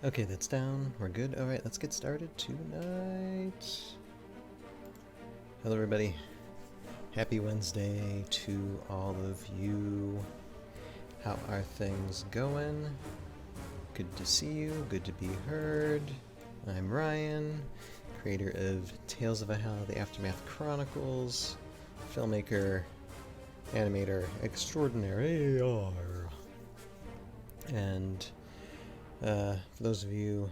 Okay, that's down. We're good. Alright, let's get started tonight. Hello everybody. Happy Wednesday to all of you. How are things going? Good to see you. Good to be heard. I'm Ryan, creator of Tales of Valhalla, the Aftermath Chronicles, filmmaker, animator extraordinaire. And for those of you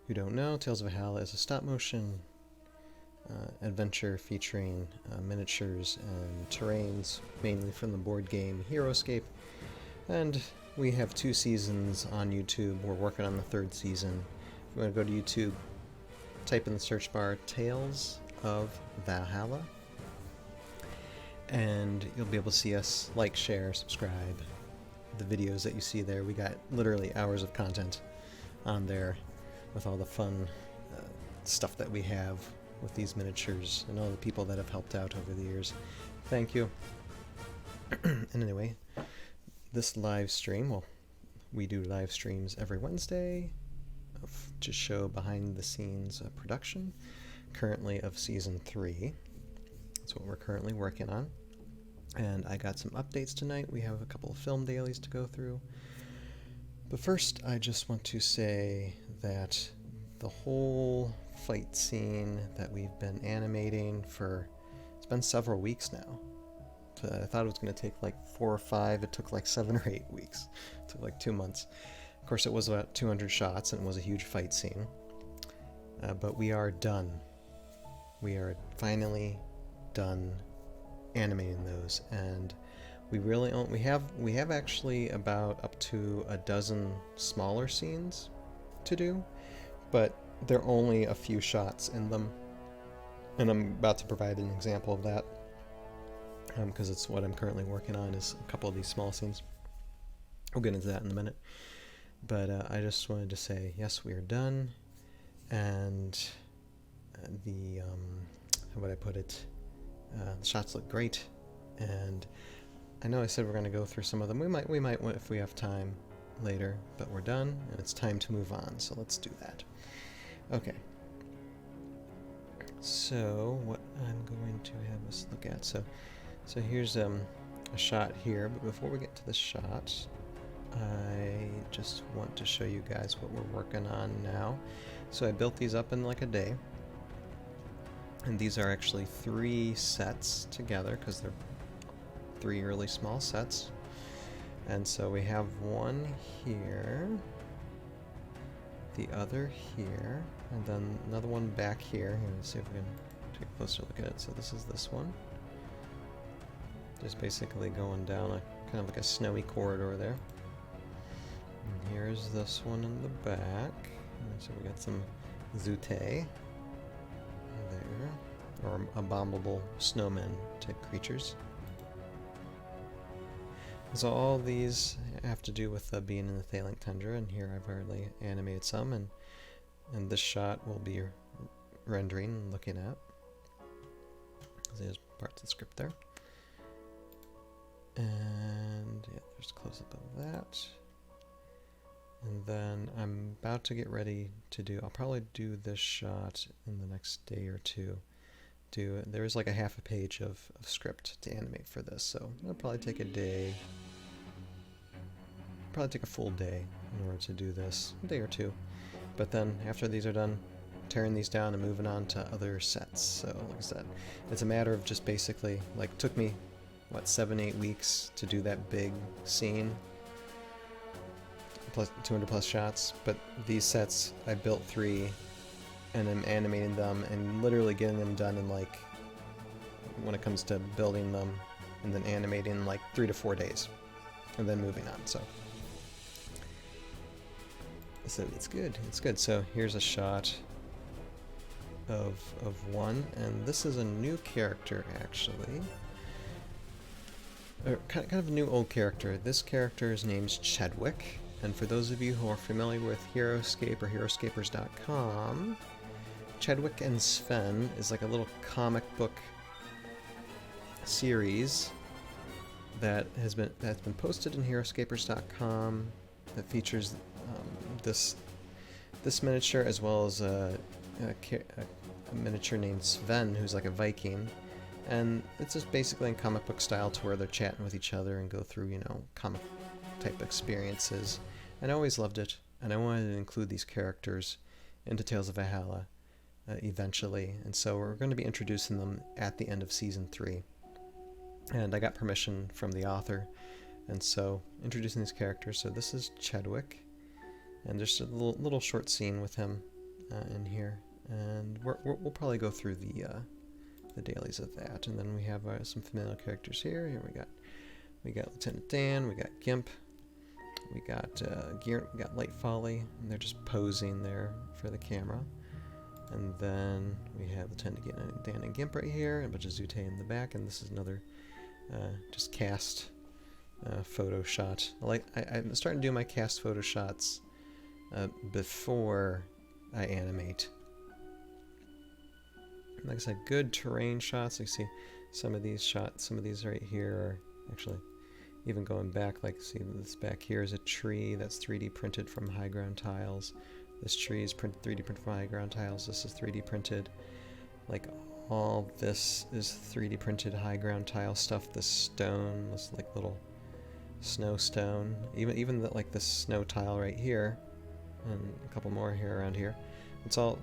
who don't know, Tales of Valhalla is a stop-motion adventure featuring miniatures and terrains, mainly from the board game Heroscape. And we have 2 seasons on YouTube. We're working on the 3rd season. If you want to go to YouTube, type in the search bar Tales of Valhalla, and you'll be able to see us like, share, subscribe. The videos that you see there, we got literally hours of content on there with all the fun stuff that we have with these miniatures and all the people that have helped out over the years. Thank you. And anyway, this live stream, well, we do live streams every Wednesday to show behind the scenes production, currently of season 3. That's what we're currently working on. And I got some updates tonight. We have a couple of film dailies to go through. But first, I just want to say that the whole fight scene that we've been animating for, it's been several weeks now. I thought it was going to take like 4 or 5. It took like 7 or 8 weeks. It took like 2 months. Of course, it was about 200 shots and it was a huge fight scene. But we are done. We are finally done animating those, and we really we have actually about up to a dozen smaller scenes to do, but they're only a few shots in them, and I'm about to provide an example of that because it's what I'm currently working on, is a couple of these small scenes. We'll get into that in a minute, but I just wanted to say yes, we are done, and the how would I put it? The shots look great, and I know I said we're going to go through some of them. We might if we have time later, but we're done, and it's time to move on, so let's do that. Okay. So, what I'm going to have us look at, so here's a shot here, but before we get to the shot, I just want to show you guys what we're working on now. So I built these up in like a day. And these are actually 3 sets together because they're 3 really small sets. And so we have one here, the other here, and then another one back here. Let's see if we can take a closer look at it. So this is this one. Just basically going down a kind of like a snowy corridor there. And here's this one in the back. And so we got some Zute there, or abominable snowmen type creatures. So all these have to do with being in the Thailand tundra, and here I've already animated some, and this shot will be rendering and looking at. There's parts of the script there. And yeah, there's a close-up of that. And then I'm about to get ready to do, I'll probably do this shot in the next day or two. There's like a half a page of script to animate for this, so it'll probably take a day, probably take a full day in order to do this, a day or two. But then after these are done, tearing these down and moving on to other sets. So like I said, it's a matter of just basically, like, took me, what, 7-8 weeks to do that big scene, plus 200 plus shots, but these sets I built 3 and I'm animating them and literally getting them done in, like, when it comes to building them and then animating in like 3 to 4 days and then moving on. So it's good. So here's a shot of one, and this is a new character actually. Or kind of a new old character. This character's name's Chadwick, and for those of you who are familiar with Heroscape or Heroscapers.com, Chadwick and Sven is like a little comic book series that's been posted in Heroscapers.com that features this miniature, as well as a miniature named Sven, who's like a Viking. And it's just basically in comic book style to where they're chatting with each other and go through, you know, comic type experiences. And I always loved it, and I wanted to include these characters into Tales of Valhalla eventually. And so we're going to be introducing them at the end of Season 3. And I got permission from the author, and so introducing these characters. So this is Chadwick, and there's a little short scene with him in here. And we'll probably go through the dailies of that. And then we have some familiar characters here. Here we got Lieutenant Dan, we got Gimp, we got Gear, we got Light Folly, and they're just posing there for the camera. And then we have Lieutenant Dan and Gimp right here, and a bunch of Zute in the back, and this is another just cast photo shot. I'm starting to do my cast photo shots before I animate. Like I said, good terrain shots. You see some of these shots, some of these right here are actually even going back. Like, see this back here is a tree that's 3D printed from high ground tiles. This tree is 3D printed from high ground tiles. This is 3D printed. Like, all this is 3D printed high ground tile stuff. This stone, this like little snow stone, even like this snow tile right here, and a couple more here around here. It's all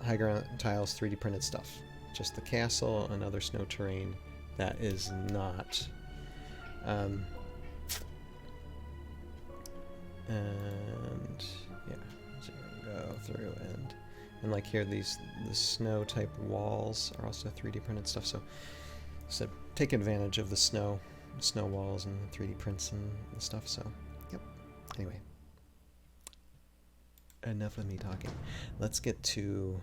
high ground tiles, 3D printed stuff. Just the castle and other snow terrain that is not. And yeah, so you're gonna go through and like here the snow type walls are also 3D printed stuff. So take advantage of the snow walls and 3D prints and stuff. So yep. Anyway, enough of me talking. Let's get to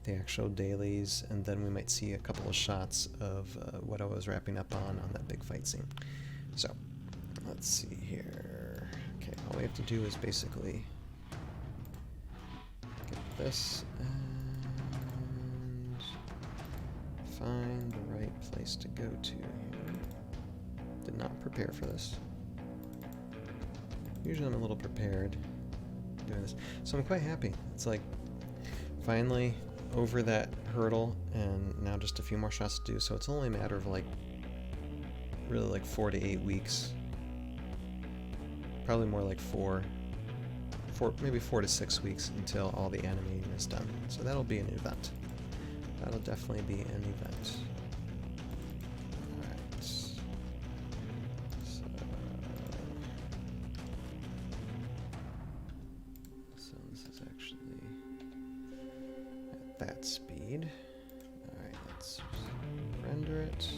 the actual dailies, and then we might see a couple of shots of what I was wrapping up on that big fight scene. So let's see here. Okay, all we have to do is basically get this and find the right place to go to here. Did not prepare for this. Usually I'm a little prepared doing this. So I'm quite happy. It's like finally over that hurdle, and now just a few more shots to do. So it's only a matter of like really like 4 to 8 weeks. Probably more like maybe 4 to 6 weeks until all the animating is done. So that'll be an event. That'll definitely be an event. Alright. So this is actually at that speed. Alright, let's render it.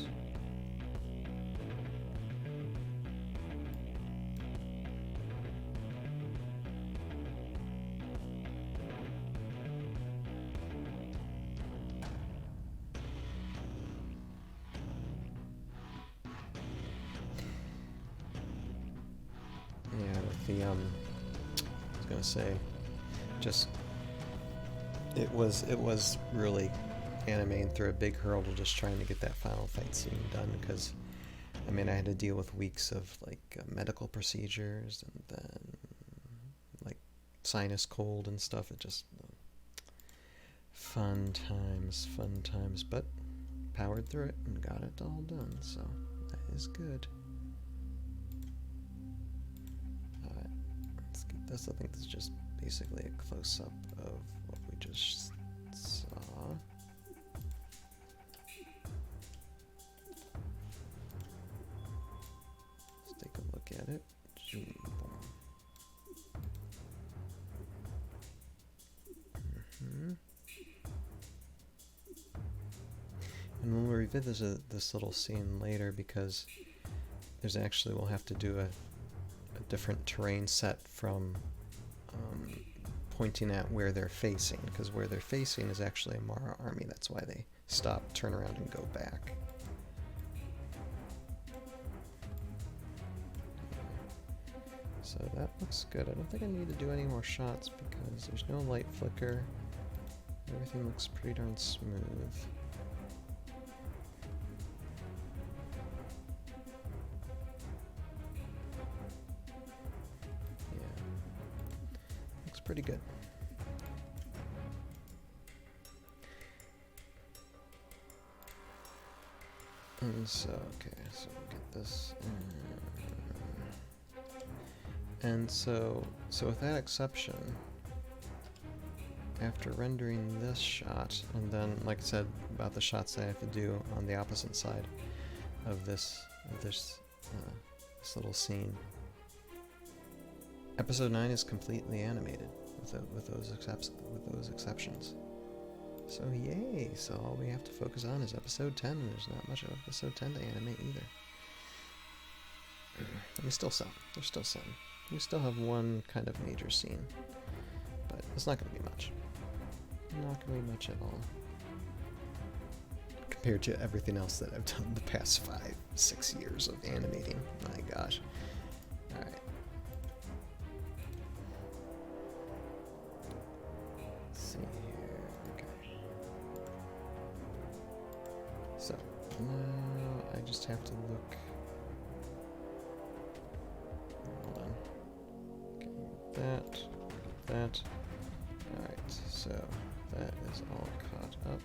I was gonna say, just it was really animating through a big hurdle, just trying to get that final fight scene done, because I mean I had to deal with weeks of like medical procedures and then like sinus cold and stuff. It just fun times, but powered through it and got it all done, so that is good. This, I think this is just basically a close-up of what we just saw. Let's take a look at it. And we'll revisit this little scene later, because there's actually, we'll have to do a different terrain set from pointing at where they're facing, because where they're facing is actually a Mara army. That's why they stop, turn around, and go back. So that looks good. I don't think I need to do any more shots because there's no light flicker. Everything looks pretty darn smooth. pretty good. And so, okay, so we'll get this in. And so with that exception, after rendering this shot, and then, like I said, about the shots that I have to do on the opposite side of this little scene, episode 9 is completely animated with those exceptions. So yay! So all we have to focus on is episode 10, and there's not much of episode 10 to animate either. I mean, still some. There's still some. We still have one kind of major scene, but it's not going to be much. Not going to be much at all compared to everything else that I've done the past 5-6 years of animating. My gosh. All right. Let's see here. Okay. So now I just have to look. Hold on. Okay, that. All right. So that is all caught up.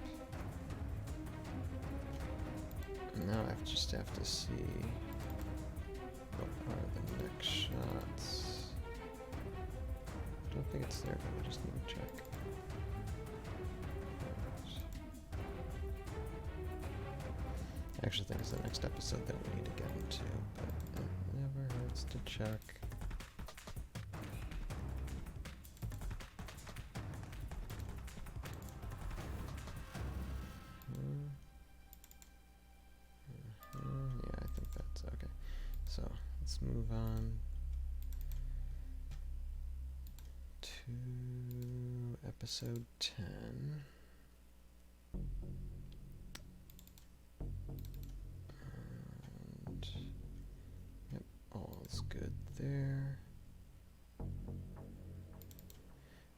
Now I just have to see what are the next shots. I don't think it's there, but I just need to check. I actually think it's the next episode that we need to get into, but it never hurts to check. Yeah, I think that's okay. So let's move on to episode 10. And yep, all's good there.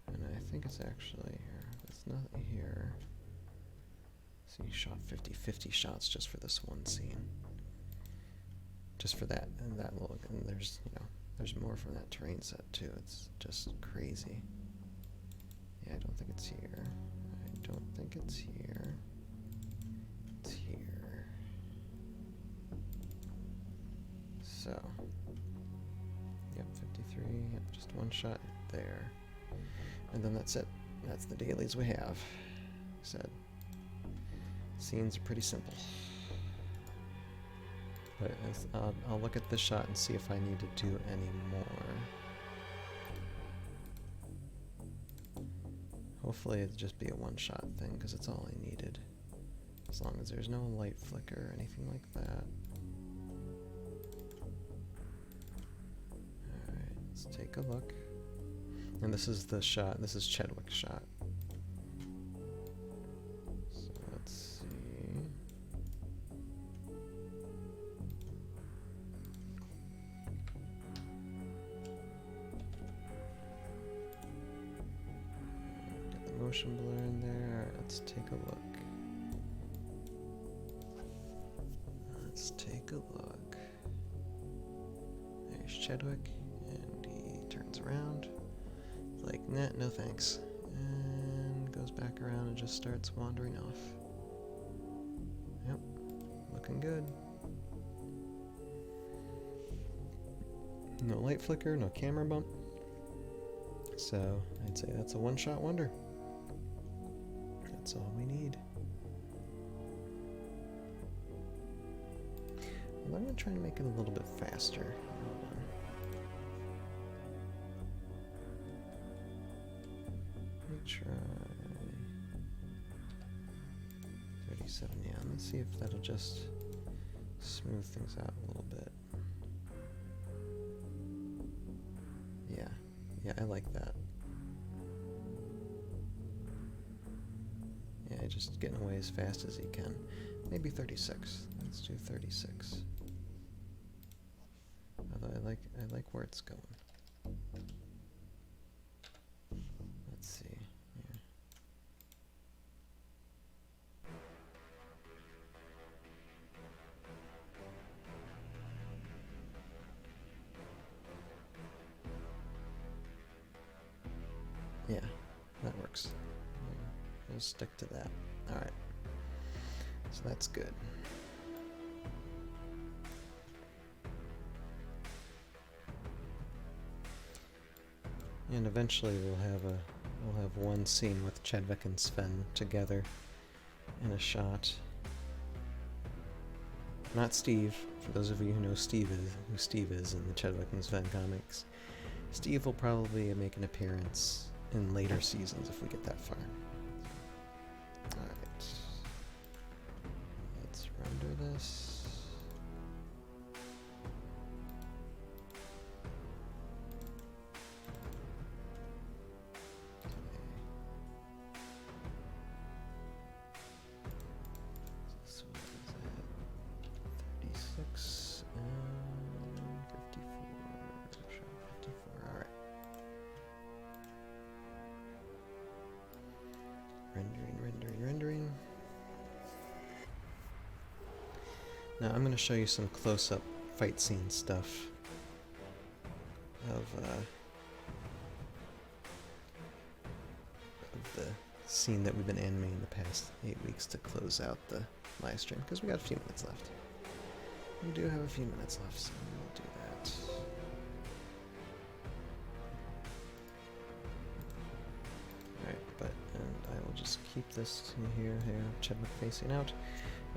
And I think it's actually here. It's not here. So you shot 50 shots just for this one scene. Just for that and that little, and there's, you know, there's more from that terrain set too. It's just crazy. Yeah, I don't think it's here. I don't think it's here. It's here. So, yep, 53, yep, just one shot there. And then that's it. That's the dailies we have. Said, scenes are pretty simple. But I'll look at this shot and see if I need to do any more. Hopefully it'll just be a one-shot thing, because it's all I needed. As long as there's no light flicker or anything like that. Alright, let's take a look. And this is the shot, this is Chadwick's shot. So let's see. Get the motion blur in there. Alright, let's take a look. Let's take a look. There's Chadwick, and he turns around. Like, nah, no thanks. And goes back around and just starts wandering off. Yep, looking good. No light flicker, no camera bump. So, I'd say that's a one-shot wonder. That's all we need. Well, I'm going to try to make it a little bit faster. Hold on. Let me try 37, yeah, let's see if that'll just smooth things out a little bit. Yeah, I like that. Yeah, just getting away as fast as he can. Maybe 36. Let's do 36. Although I like where it's going. Let's see. Yeah. works. We'll stick to that. Alright. So that's good. And eventually we'll have one scene with Chadwick and Sven together in a shot. Not Steve, for those of you who know who Steve is in the Chadwick and Sven comics. Steve will probably make an appearance in later seasons if we get that far. Alright. Let's render this. Rendering. Now I'm going to show you some close-up fight scene stuff of the scene that we've been animating the past 8 weeks to close out the live stream, because we got a few minutes left. We do have a few minutes left, so we'll do that. And I will just keep this to here, Chadwick facing out.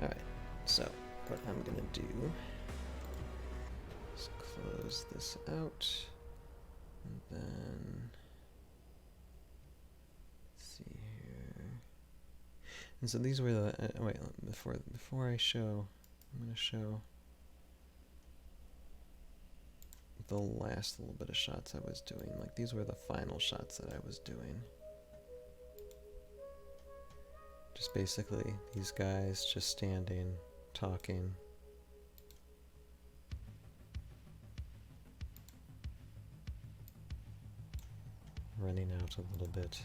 Alright, so what I'm gonna do is close this out, and then let's see here. And so these were the wait, before I show, I'm gonna show the last little bit of shots I was doing. Like, these were the final shots that I was doing. Just basically these guys just standing, talking. Running out a little bit.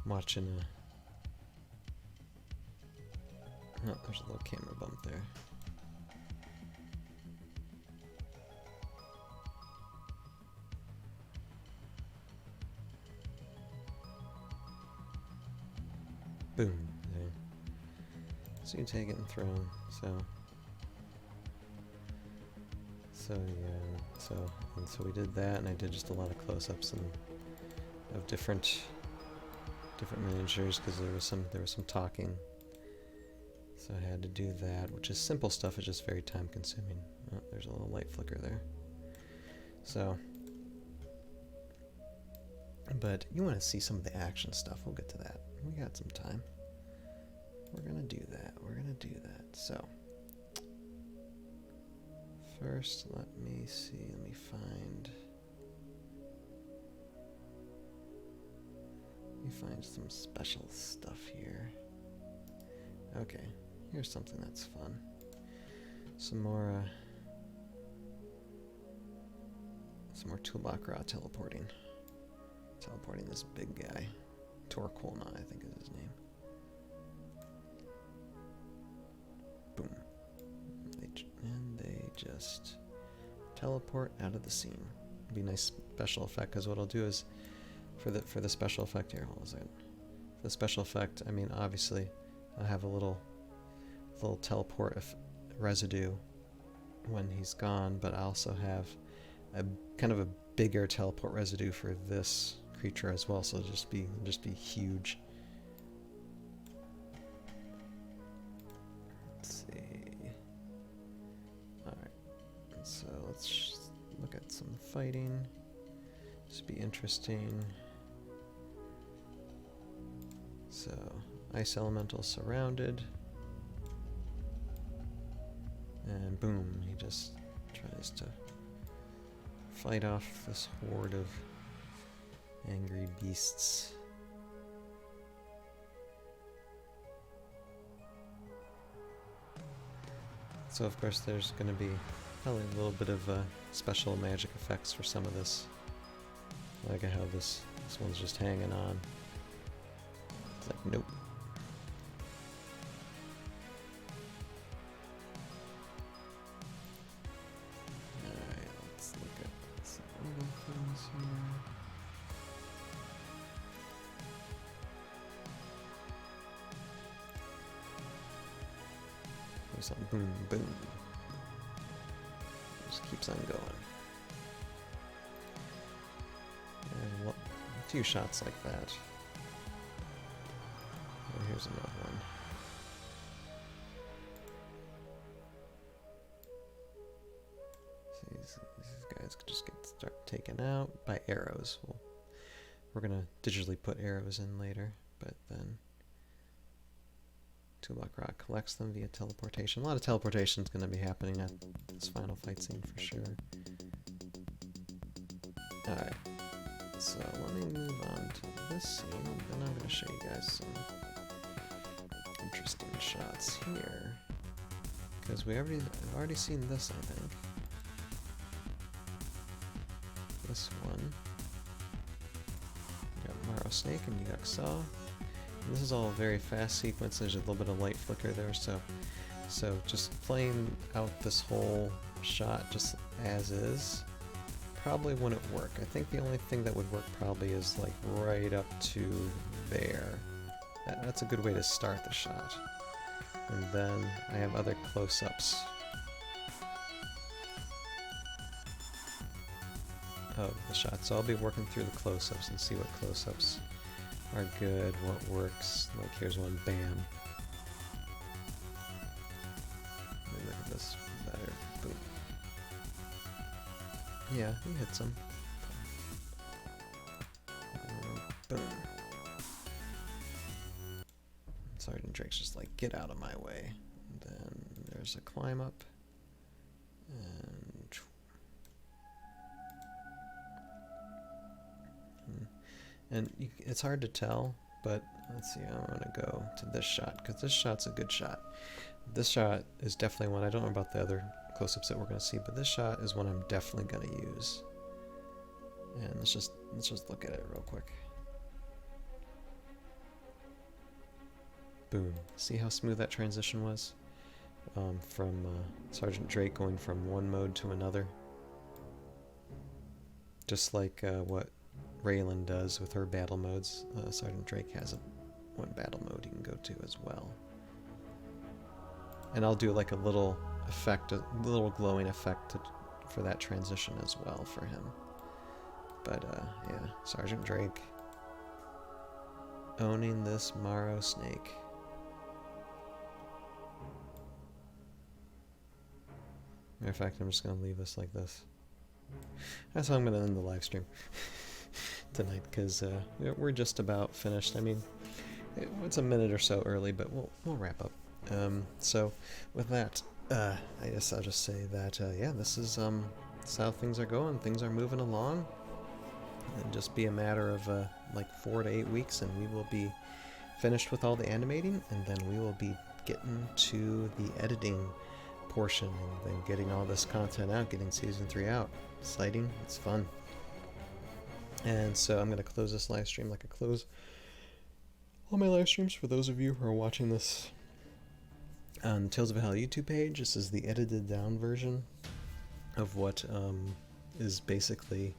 Watching a... Oh, there's a little camera bump there. Boom. There. So you take it and throw them. So yeah. So we did that, and I did just a lot of close-ups and of different miniatures, because there was some talking. So I had to do that, which is simple stuff. It's just very time consuming. Oh, there's a little light flicker there. So, but you want to see some of the action stuff. We'll get to that. We got some time. We're gonna do that. So, first, let me find some special stuff here. Okay. Here's something that's fun. Some more Tulbach Ra teleporting. Teleporting this big guy. Torquolna, I think is his name. Boom. And they just teleport out of the scene. It'd be a nice special effect, because what I'll do is, for the special effect here, hold on a second. For the special effect, I mean, obviously, I'll have a little teleport residue when he's gone, but I also have a kind of a bigger teleport residue for this creature as well, so it'll just be huge. Let's see. Alright, so let's look at some fighting. This would be interesting. So, Ice Elemental surrounded. And boom, he just tries to fight off this horde of angry beasts. So of course there's going to be probably a little bit of special magic effects for some of this. Like how this one's just hanging on. It's like, nope. do something. Boom, boom. Just keeps on going. And a few shots like that. And here's another one. These guys could just start taken out by arrows. We're gonna digitally put arrows in later, but then Toolbox Rock collects them via teleportation. A lot of teleportation is going to be happening at this final fight scene for sure. Alright, so let me move on to this scene, and then I'm going to show you guys some interesting shots here. Because I've already seen this, I think. This one. You got Morrow Snake and Yugok Saw. This is all a very fast sequence. There's a little bit of light flicker there, so just playing out this whole shot just as is probably wouldn't work. I think the only thing that would work probably is like right up to there. That's a good way to start the shot. And then I have other close-ups of the shot. So I'll be working through the close-ups and see what close-ups are good, what works. Like here's one, bam. Let me look at this better. Boom. Yeah, he hits him. Boom. Sergeant Drake's just like, get out of my way. And then there's a climb up. And it's hard to tell, but let's see, I'm going to go to this shot, because this shot's a good shot. This shot is definitely one, I don't know about the other close-ups that we're going to see, but this shot is one I'm definitely going to use. And let's just look at it real quick. Boom. See how smooth that transition was? From Sergeant Drake going from one mode to another. Just like what Raylan does with her battle modes. Sergeant Drake has one battle mode you can go to as well. And I'll do like a little effect, a little glowing effect for that transition as well for him. But yeah, Sergeant Drake owning this Morrow Snake. Matter of fact, I'm just going to leave this like this. That's how I'm going to end the live stream tonight, because we're just about finished. I mean, it's a minute or so early, but we'll wrap up. So with that, I guess I'll just say that yeah, this is how things are going. Things are moving along. It'll just be a matter of like 4 to 8 weeks, and we will be finished with all the animating, and then we will be getting to the editing portion and then getting all this content out, getting season 3 out. Exciting, it's fun. And so I'm going to close this live stream like I close all my live streams. For those of you who are watching this on the Tales of Valhalla YouTube page, this is the edited down version of what is basically,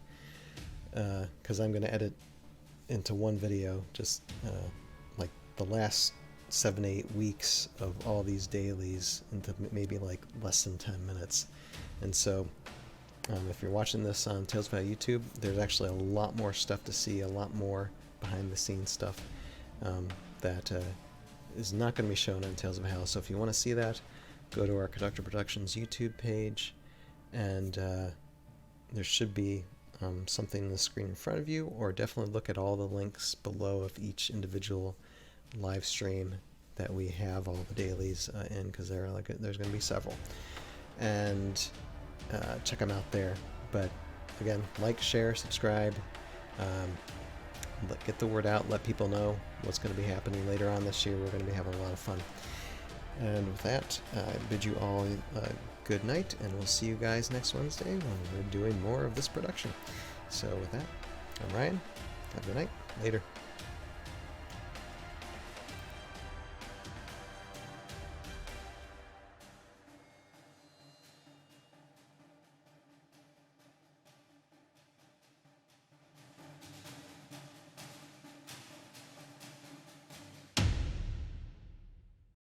because I'm going to edit into one video just like the last 7-8 weeks of all these dailies into maybe like less than 10 minutes. And so if you're watching this on Tales of Valhalla YouTube, there's actually a lot more stuff to see, a lot more behind the scenes stuff that is not going to be shown on Tales of Valhalla. So if you want to see that, go to our Conductor Productions YouTube page, and there should be something on the screen in front of you, or definitely look at all the links below of each individual live stream that we have all the dailies in, because there's going to be several, and check them out there. But again, like, share, subscribe, get the word out, let people know what's going to be happening later on this year. We're going to be having a lot of fun. And with that, I bid you all good night, and we'll see you guys next Wednesday when we're doing more of this production. So with that, I'm Ryan. Have a good night. Later.